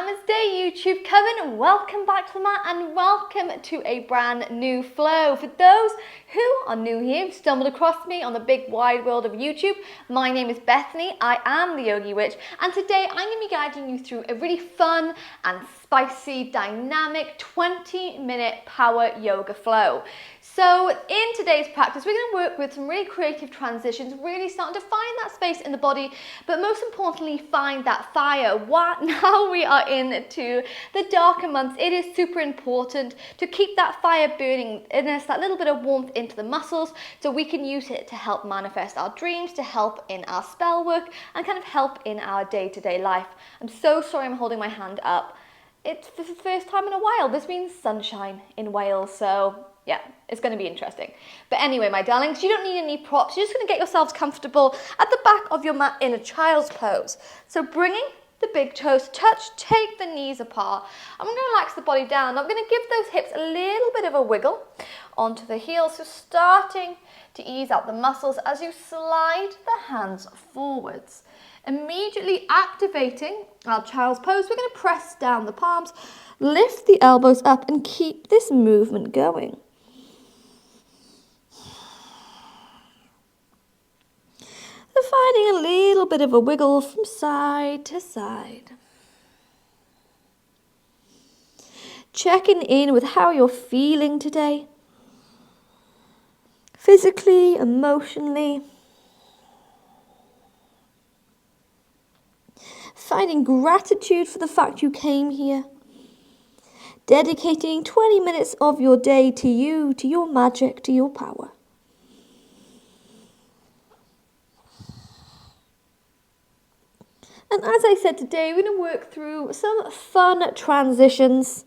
Namaste YouTube, Coven, welcome back to the mat and welcome to a brand new flow. For those who are new here, who've stumbled across me on the big wide world of YouTube, my name is Bethany, I am the Yogi Witch, and today I'm going to be guiding you through a really fun and spicy, dynamic 20-minute power yoga flow. So in today's practice, we're going to work with some really creative transitions, really starting to find that space in the body, but most importantly, find that fire. Now we are into the darker months, it is super important to keep that fire burning in us, that little bit of warmth into the muscles, so we can use it to help manifest our dreams, to help in our spell work, and kind of help in our day-to-day life. I'm so sorry I'm holding my hand up. This is the first time in a while. There's been sunshine in Wales, so yeah, it's going to be interesting. But anyway, my darlings, you don't need any props. You're just going to get yourselves comfortable at the back of your mat in a child's pose. So bringing the big toes to touch, take the knees apart. I'm going to relax the body down. I'm going to give those hips a little bit of a wiggle onto the heels. So starting to ease out the muscles as you slide the hands forwards. Immediately activating our child's pose, we're going to press down the palms, lift the elbows up and keep this movement going. So finding a little bit of a wiggle from side to side. Checking in with how you're feeling today, physically, emotionally. Finding gratitude for the fact you came here. Dedicating 20 minutes of your day to you, to your magic, to your power. And as I said today, we're going to work through some fun transitions.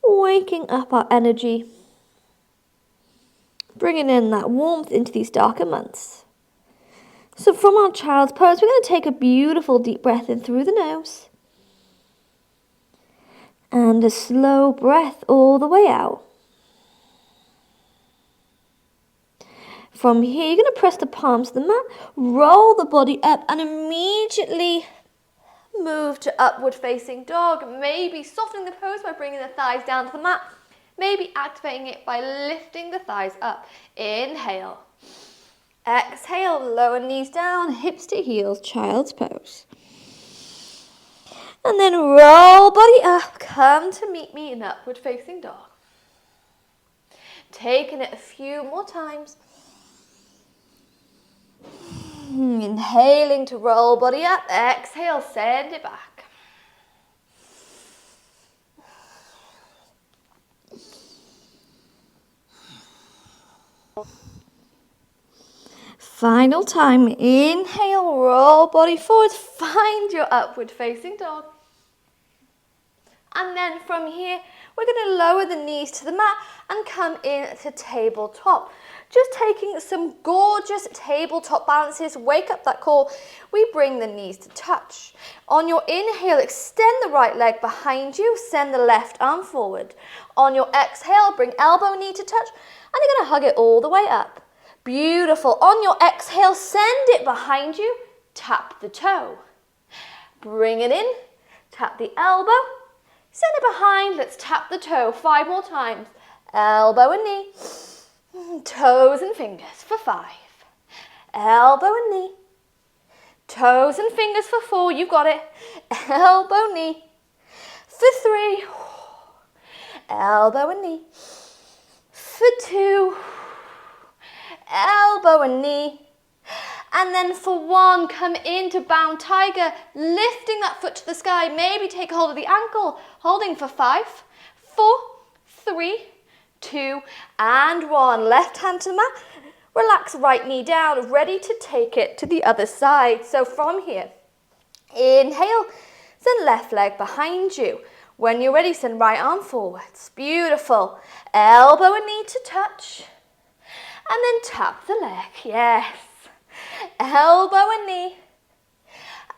Waking up our energy. Bringing in that warmth into these darker months. So from our child's pose, we're going to take a beautiful deep breath in through the nose. And a slow breath all the way out. From here, you're going to press the palms to the mat, roll the body up and immediately move to upward facing dog. Maybe softening the pose by bringing the thighs down to the mat. Maybe activating it by lifting the thighs up. Inhale. Exhale, lower knees down, hips to heels, child's pose. And then roll body up, come to meet me in upward facing dog. Taking it a few more times. Inhaling to roll body up, exhale, send it back. Final time, inhale, roll body forwards, find your upward facing dog. And then from here, we're going to lower the knees to the mat and come in to tabletop. Just taking some gorgeous tabletop balances, wake up that core. We bring the knees to touch. On your inhale, extend the right leg behind you, send the left arm forward. On your exhale, bring elbow knee to touch, and you're going to hug it all the way up. Beautiful. On your exhale, send it behind you, tap the toe. Bring it in, tap the elbow, send it behind, let's tap the toe 5 more times. Elbow and knee, toes and fingers for 5. Elbow and knee, toes and fingers for 4, you've got it. Elbow, knee, for 3. Elbow and knee, for 2. Elbow and knee, and then for 1, come into bound tiger, lifting that foot to the sky, maybe take hold of the ankle, holding for 5, 4, 3, 2, and 1. Left hand to the mat, relax right knee down, ready to take it to the other side. So from here, inhale, send left leg behind you. When you're ready, send right arm forwards. Beautiful. Elbow and knee to touch. And then tap the leg, yes. Elbow and knee.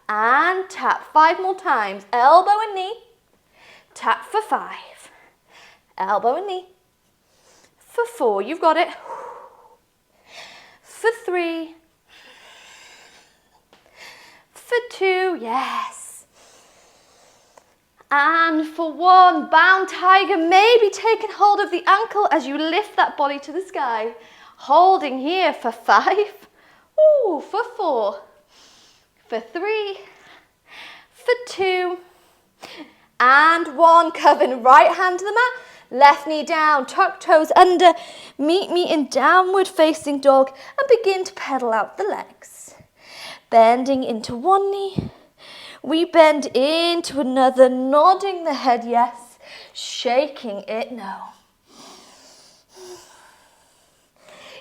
And tap 5 more times. Elbow and knee. Tap for 5. Elbow and knee. For 4, you've got it. For 3. For 2, yes. And for 1, bound tiger, maybe taking hold of the ankle as you lift that body to the sky. Holding here for 5. Ooh, for 4. For 3. For 2. And 1, Coven, right hand to the mat. Left knee down, tuck toes under, meet me in downward facing dog and begin to pedal out the legs. Bending into one knee, we bend into another, nodding the head yes, shaking it no.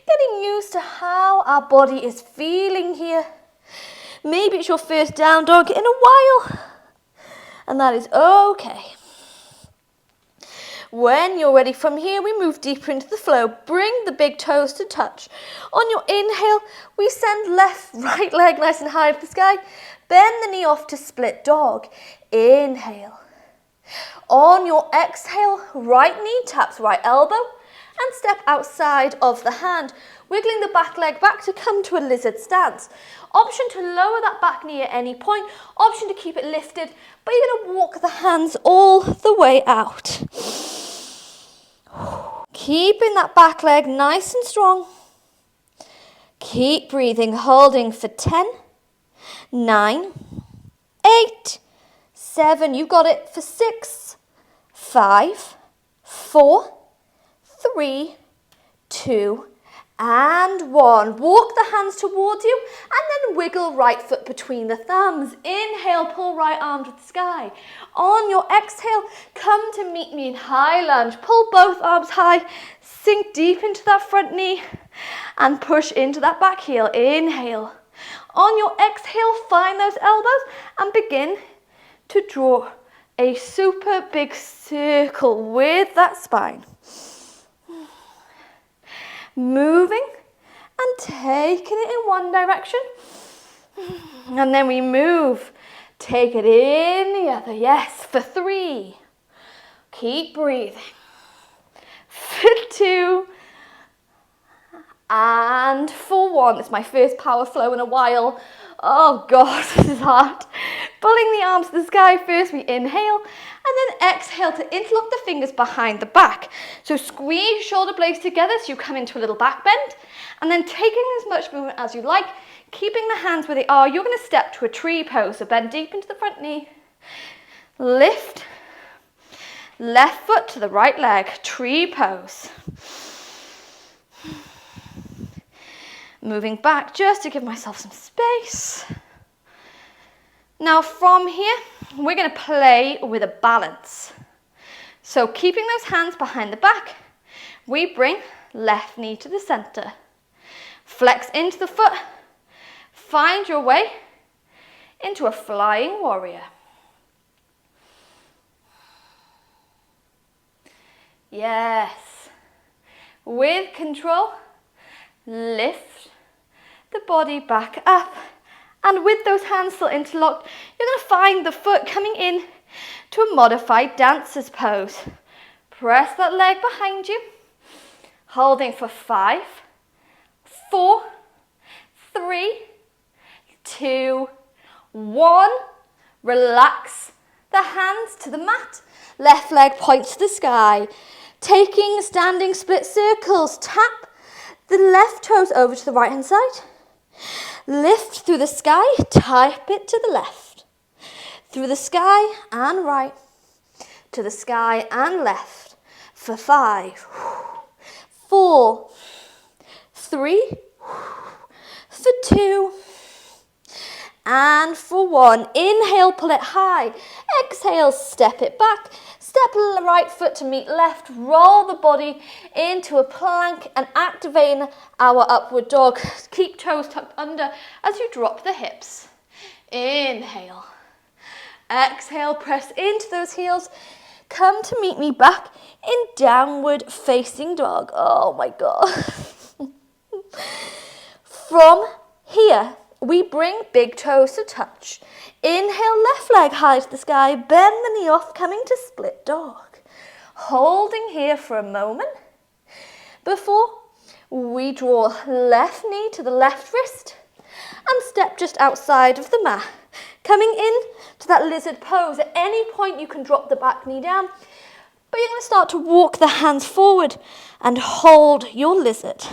Getting used to how our body is feeling here. Maybe it's your first down dog in a while, and that is okay. When you're ready from here, we move deeper into the flow. Bring the big toes to touch. On your inhale, we send right leg nice and high up the sky. Bend the knee off to split dog. Inhale. On your exhale, right knee taps right elbow and step outside of the hand, wiggling the back leg back to come to a lizard stance. Option to lower that back knee at any point. Option to keep it lifted, but you're going to walk the hands all the way out. Keeping that back leg nice and strong. Keep breathing, holding for 10, 9, 8, 7, you got it, for 6, 5, 4, 3, 2, and 1. Walk the hands towards you and then wiggle right foot between the thumbs. Inhale, pull right arm to the sky. On your exhale, come to meet me in high lunge. Pull both arms high, sink deep into that front knee and push into that back heel. Inhale. On your exhale, find those elbows and begin to draw a super big circle with that spine. Moving and taking it in one direction. And then we move. Take it in the other. Yes, for 3. Keep breathing. For 2. And for 1. It's my first power flow in a while. Oh God, this is hard. Pulling the arms to the sky first, we inhale and then exhale to interlock the fingers behind the back. So squeeze shoulder blades together so you come into a little back bend and then taking as much movement as you like, keeping the hands where they are, you're going to step to a tree pose. So bend deep into the front knee, lift, left foot to the right leg, tree pose. Moving back just to give myself some space. Now from here, we're going to play with a balance. So keeping those hands behind the back, we bring left knee to the center. Flex into the foot. Find your way into a flying warrior. Yes. With control, lift the body back up. And with those hands still interlocked, you're going to find the foot coming in to a modified dancer's pose. Press that leg behind you, holding for 5, 4, 3, 2, 1. Relax the hands to the mat. Left leg points to the sky. Taking standing split circles. Tap the left toes over to the right hand side. Lift through the sky, tap it to the left. Through the sky and right. To the sky and left. For 5, 4, 3, for 2, and for 1. Inhale, pull it high. Exhale, step it back. Step right foot to meet left. Roll the body into a plank and activating our upward dog. Keep toes tucked under as you drop the hips. Inhale. Exhale, press into those heels. Come to meet me back in downward facing dog. Oh my God. From here, we bring big toes to touch. Inhale, left leg high to the sky. Bend the knee off, coming to split dog. Holding here for a moment before we draw left knee to the left wrist and step just outside of the mat. Coming in to that lizard pose. At any point you can drop the back knee down, but you're going to start to walk the hands forward and hold your lizard.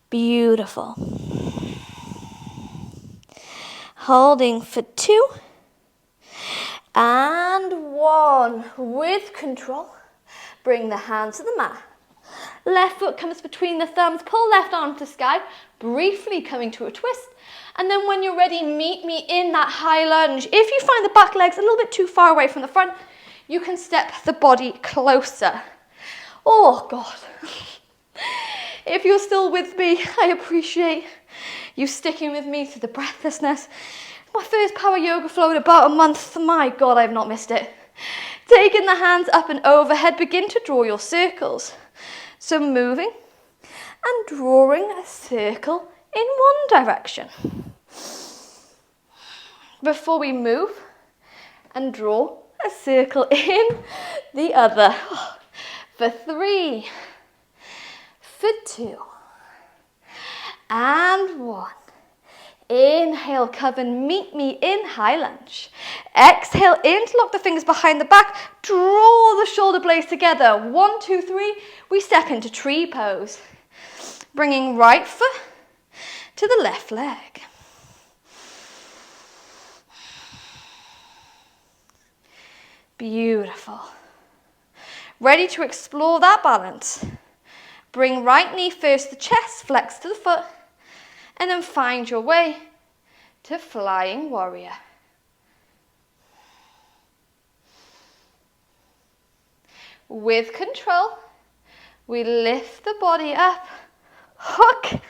Beautiful. Holding for 2 and 1. With control, bring the hands to the mat. Left foot comes between the thumbs, pull left arm to the sky, briefly coming to a twist. And then when you're ready, meet me in that high lunge. If you find the back legs a little bit too far away from the front, you can step the body closer. Oh God. If you're still with me, I appreciate you sticking with me through the breathlessness. My first power yoga flow in about a month. My God, I've not missed it. Taking the hands up and overhead, begin to draw your circles. So moving and drawing a circle in one direction. Before we move and draw a circle in the other. For 3. For 2 and 1. Inhale, Coven, meet me in high lunge. Exhale, interlock the fingers behind the back, draw the shoulder blades together. 1, 2, 3, we step into tree pose. Bringing right foot to the left leg. Beautiful. Ready to explore that balance. Bring right knee first to the chest, flex to the foot, and then find your way to flying warrior. With control, we lift the body up, hook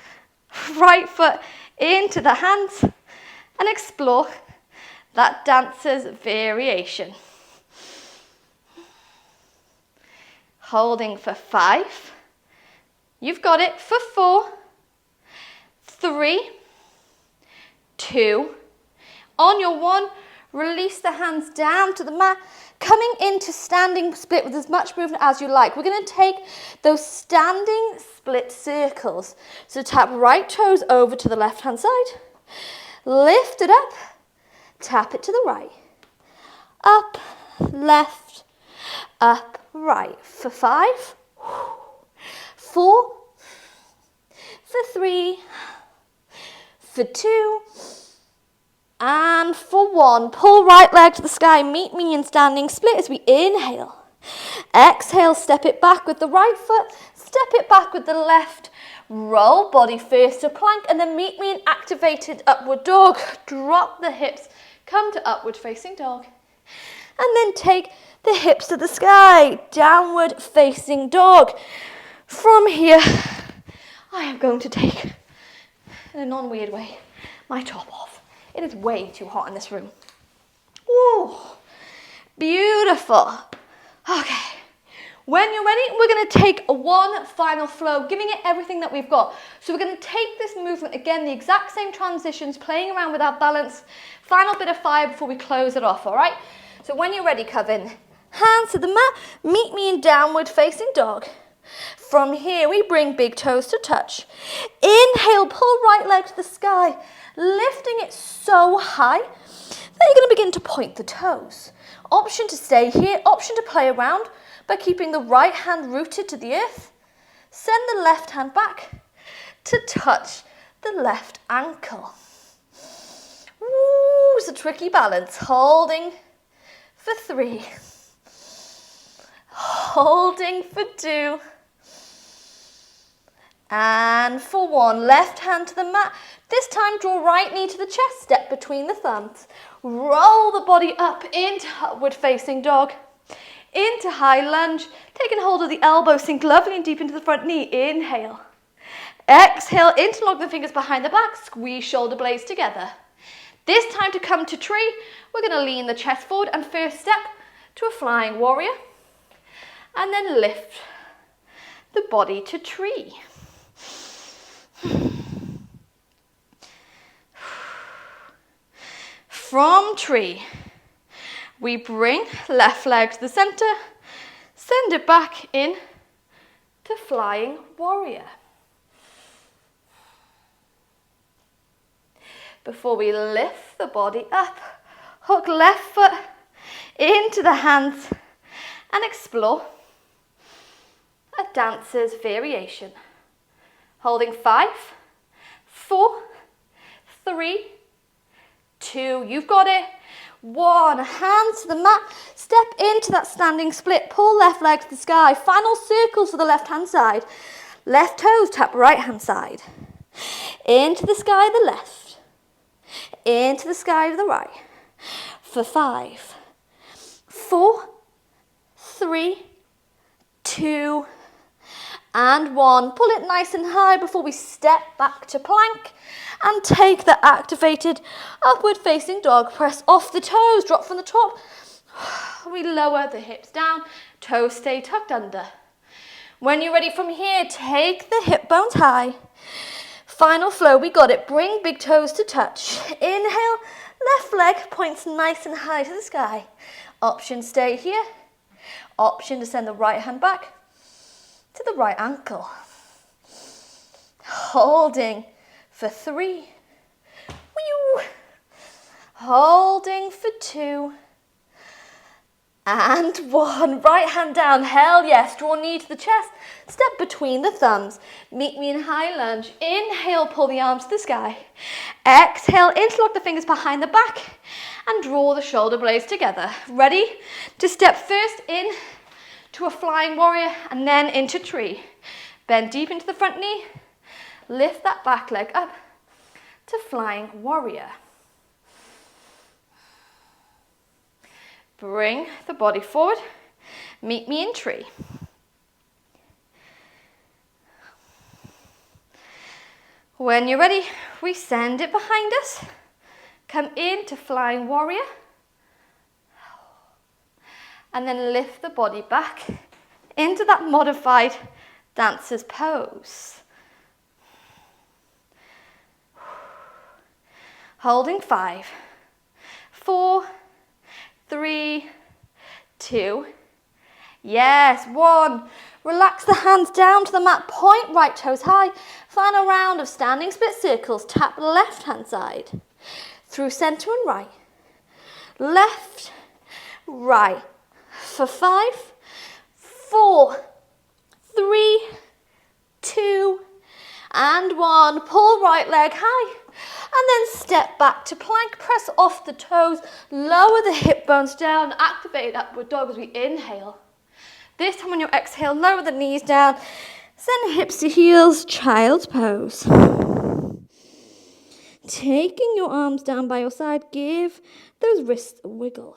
right foot into the hands, and explore that dancer's variation. Holding for 5. You've got it for 4, 3, 2. On your 1, release the hands down to the mat, coming into standing split with as much movement as you like. We're going to take those standing split circles. So tap right toes over to the left hand side, lift it up, tap it to the right, up, left, up, right. For 5, 4, for 3, for 2, and for 1. Pull right leg to the sky, meet me in standing split as we inhale. Exhale, step it back with the right foot, step it back with the left. Roll body first to plank and then meet me in activated upward dog. Drop the hips, come to upward facing dog. And then take the hips to the sky, downward facing dog. From here, I am going to take, in a non-weird way, my top off. It is way too hot in this room. Ooh, beautiful. Okay, when you're ready, we're going to take one final flow, giving it everything that we've got. So we're going to take this movement, again, the exact same transitions, playing around with our balance. Final bit of fire before we close it off, all right? So when you're ready, Coven, hands to the mat, meet me in downward facing dog. From here, we bring big toes to touch. Inhale, pull right leg to the sky, lifting it so high that you're going to begin to point the toes. Option to stay here, option to play around by keeping the right hand rooted to the earth. Send the left hand back to touch the left ankle. Ooh, it's a tricky balance. Holding for 3. Holding for 2. And for 1, left hand to the mat. This time, draw right knee to the chest, step between the thumbs. Roll the body up into upward facing dog, into high lunge. Taking hold of the elbow, sink lovely and deep into the front knee. Inhale. Exhale, interlock the fingers behind the back, squeeze shoulder blades together. This time to come to tree, we're going to lean the chest forward and first step to a flying warrior. And then lift the body to tree. From tree, we bring left leg to the center, Send it back in to flying warrior. Before we lift the body up, hook left foot into the hands and explore a dancer's variation. Holding 5, 4, 3, 2, you've got it. 1, hands to the mat, step into that standing split, pull left leg to the sky, final circles for the left hand side, left toes tap right hand side, into the sky the left, into the sky to the right, for 5, 4, 3, 2, and 1. Pull it nice and high before we step back to plank and take the activated upward facing dog. Press off the toes, drop from the top. We lower the hips down, toes stay tucked under. When you're ready from here, take the hip bones high. Final flow, we got it. Bring big toes to touch. Inhale, left leg points nice and high to the sky. Option stay here. Option to send the right hand back to the right ankle. Holding for 3. Whew. Holding for 2. And 1. Right hand down. Hell yes. Draw knee to the chest. Step between the thumbs. Meet me in high lunge. Inhale, pull the arms to the sky. Exhale, interlock the fingers behind the back and draw the shoulder blades together. Ready to step first in to a flying warrior and then into tree. Bend deep into the front knee. Lift that back leg up to flying warrior. Bring the body forward. Meet me in tree. When you're ready, we send it behind us. Come into flying warrior. And then lift the body back into that modified dancer's pose. Holding 5, 4, 3, 2, yes, 1. Relax the hands down to the mat, point right toes high. Final round of standing split circles. Tap left hand side. Through center and right. Left, right. For 5, 4, 3, 2, and 1. Pull right leg high. And then step back to plank. Press off the toes. Lower the hip bones down. Activate upward dog as we inhale. This time on your exhale, lower the knees down. Send hips to heels. Child's pose. Taking your arms down by your side. Give those wrists a wiggle.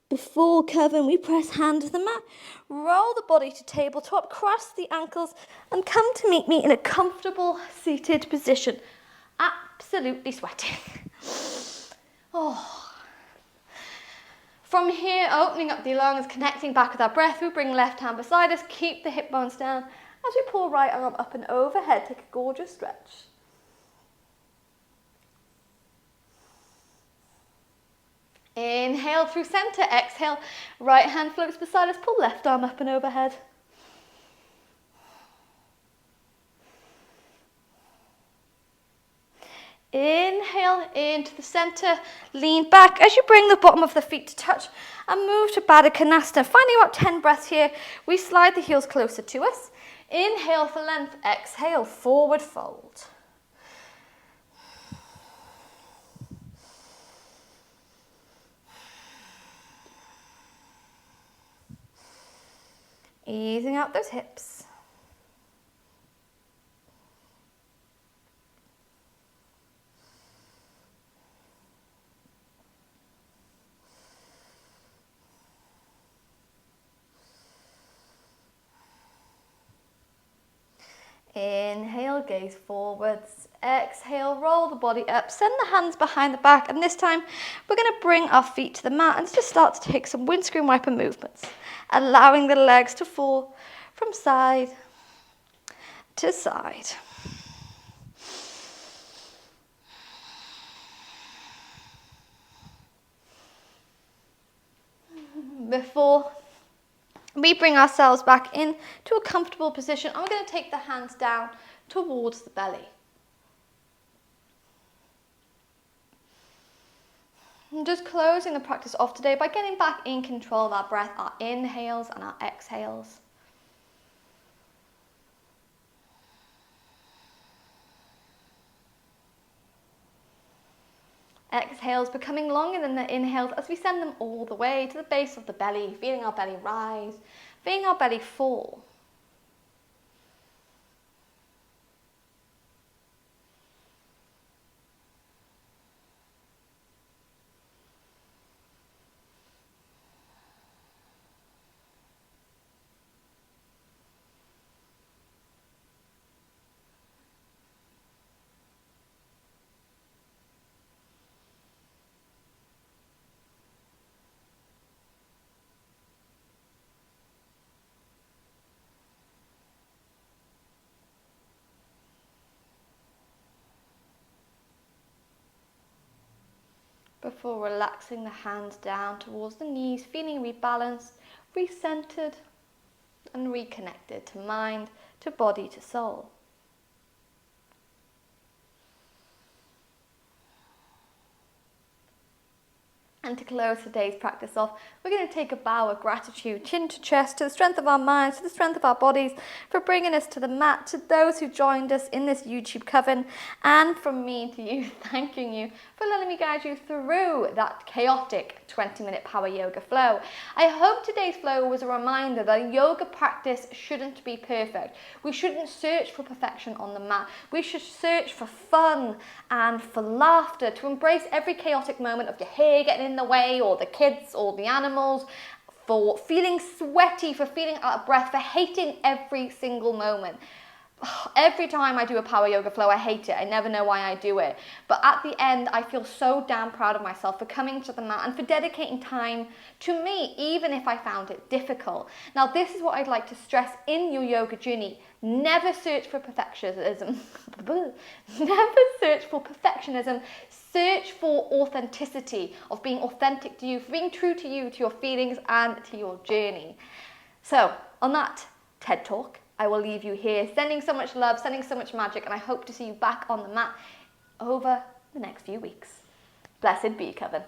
Before COVEN, we press hand to the mat, roll the body to tabletop, cross the ankles, and come to meet me in a comfortable seated position. Absolutely sweating. Oh. From here, opening up the lungs, connecting back with our breath, we bring left hand beside us, keep the hip bones down. As we pull right arm up and overhead, take a gorgeous stretch. Inhale through center, exhale, right hand floats beside us, pull left arm up and overhead. Inhale into the center, lean back as you bring the bottom of the feet to touch and move to Baddha Konasana. Finding about 10 breaths here, we slide the heels closer to us. Inhale for length, exhale, forward fold. Easing out those hips. Inhale, gaze forwards. Exhale, roll the body up. Send the hands behind the back. And this time, we're going to bring our feet to the mat and just start to take some windscreen wiper movements, allowing the legs to fall from side to side. before we bring ourselves back in to a comfortable position, and we're going to take the hands down towards the belly. And just closing the practice off today by getting back in control of our breath, our inhales and our exhales. Exhales becoming longer than the inhales as we send them all the way to the base of the belly, feeling our belly rise, feeling our belly fall. Before relaxing the hands down towards the knees, feeling rebalanced, recentered and reconnected to mind, to body, to soul. And to close today's practice off, we're going to take a bow of gratitude, chin to chest, to the strength of our minds, to the strength of our bodies, for bringing us to the mat, to those who joined us in this YouTube coven, and from me to you, thanking you for letting me guide you through that chaotic 20-minute power yoga flow. I hope today's flow was a reminder that a yoga practice shouldn't be perfect. We shouldn't search for perfection on the mat. We should search for fun and for laughter, to embrace every chaotic moment of your hair getting in the way, or the kids, or the animals, for feeling sweaty, for feeling out of breath, for hating every single moment. Every time I do a power yoga flow, I hate it. I never know why I do it. But at the end, I feel so damn proud of myself for coming to the mat and for dedicating time to me, even if I found it difficult. Now, this is what I'd like to stress in your yoga journey. Never search for perfectionism. Never search for perfectionism. Search for authenticity, of being authentic to you, for being true to you, to your feelings and to your journey. So, on that TED Talk, I will leave you here, sending so much love, sending so much magic, and I hope to see you back on the mat over the next few weeks. Blessed be, Coven.